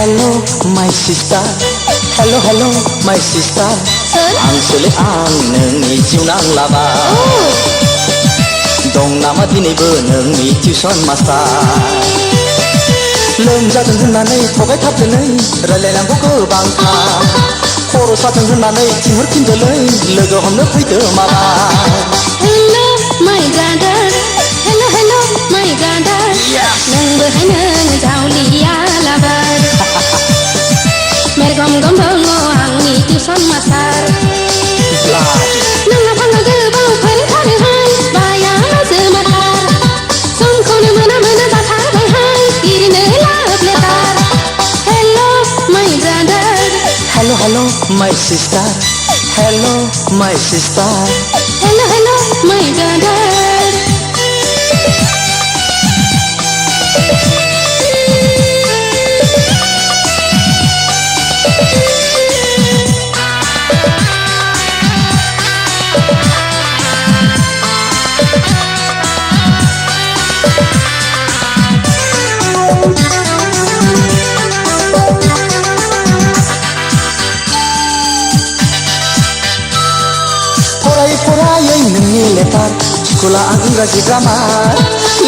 Hello my sister Hello hello my sister Ang sole ang नोंनि जिउ नांलाबा दं नामा दिनैबो नोंनि टिउसन मास्टार लोमजादों होननानै थगायथारदोलै रायलायनांगौ गोबांथार खर' सादों होननानै थिनहरफिनदोलै लोगो हमनो फैदो माबार Hello my brother Hello hello my brother नोंबोहाय नों जावलिया लाबार मेरगम गम दङ आंनि टिउसन मास्टार नोंना फांना गोबाव फोरोंथारोहाय बाया जोमाथार समखौनो मोना मोना जाथारबायहाय इरिनो लाभ later Hello my brother Hello hello my sister Hello my sister Hello hello my brother फरायै नोंनि लेटार स्कुला इंराजि ग्रामार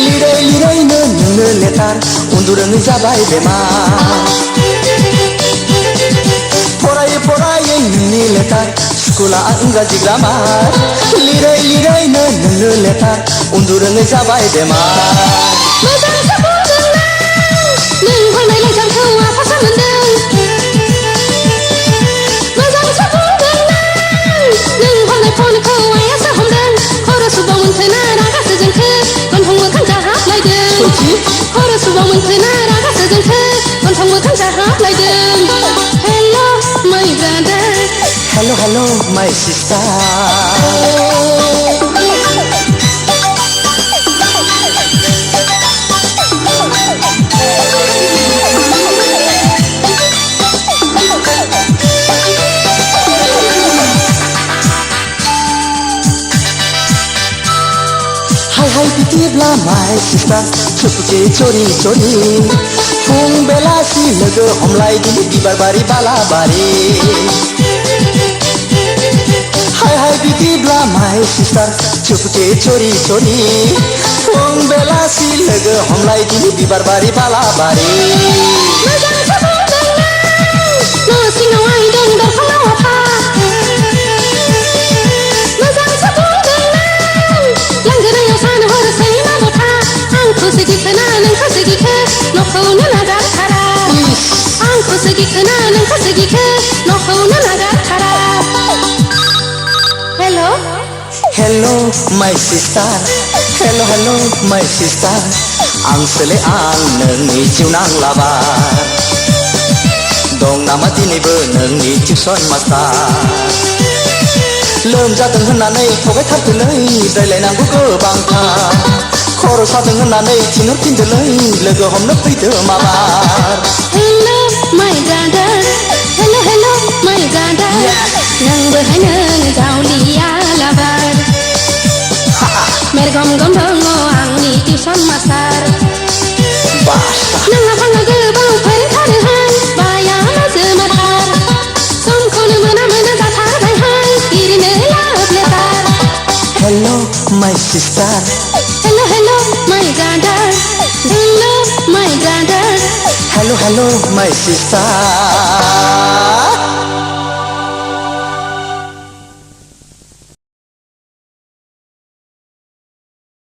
लिरै लिरैनो नोंनो लेटार उन्दुरोङै जाबाय बेमार फरायै नोंनि लेटार स्कुला इंराजि ग्रामार लिरै लिरैनो नोंनो लेटार उन्दुरोङै जाबाय बेमार मोजांसो बुंदों नों हरनाय लाइजामखौ आफासो मोनदों मोजांसो बुंदों नों हरनाय फनखौ आइयासो हमदों खर' सुबाव मोनखोना रागासो जोंखो गन्थं मोखां जाहाबलायदों खर' सुबाव मोनखोना रागासो जोंखो गन्थं मोखां जाहाबलायदों Hello my brother Hello hello my sister हाय बिदिब्ला माय सिस्टार चुपके चोरी चोरी फुं बेलासि लोगो हमलायदिनि बिबार बारि बालाबारि हाय बिदिब्ला माय सिस्टार चुपके चोरी चोरी फुं बेलासि लोगो हमलायदिनि बिबार बारि बालाबारि मोजांसो बुंदों न' सिङाव आइदों दरखङाव आफा मोजांसो बुंदों लांगोनायाव सान हरसै मा बथा आंखौसो गिखोना नोंखौसो गिखो न'खौनो नागारथारा आंखौसो गिखोना नोंखौसो गिखो न'खौनो नागारथारा Hello Hello my sister Hello hello my sister आं सोले आं नोंनि जिउ नांलाबार दं नामा दिनैबो नोंनि टिउसन मास्टार लोमजादों होननानै थगायथारदोलै रायलायनांगौ गोबांथार खर' सादों होननानै थिनहरफिनदोलै लोगो हमनो फैदो माबार Hello my brother Hello hello my brother नोंबोहाय नों जावलिया लाबार मेरगम गम दङ आंनि टिउसन मास्टार नोंना फांना गोबाव फोरोंथारोहाय बाया जोमाथार समखौनो मोना मोना जाथारबायहाय इरिनो लाभ later Hello my sister Hello hello my brother Hello my brother Hello hello my sister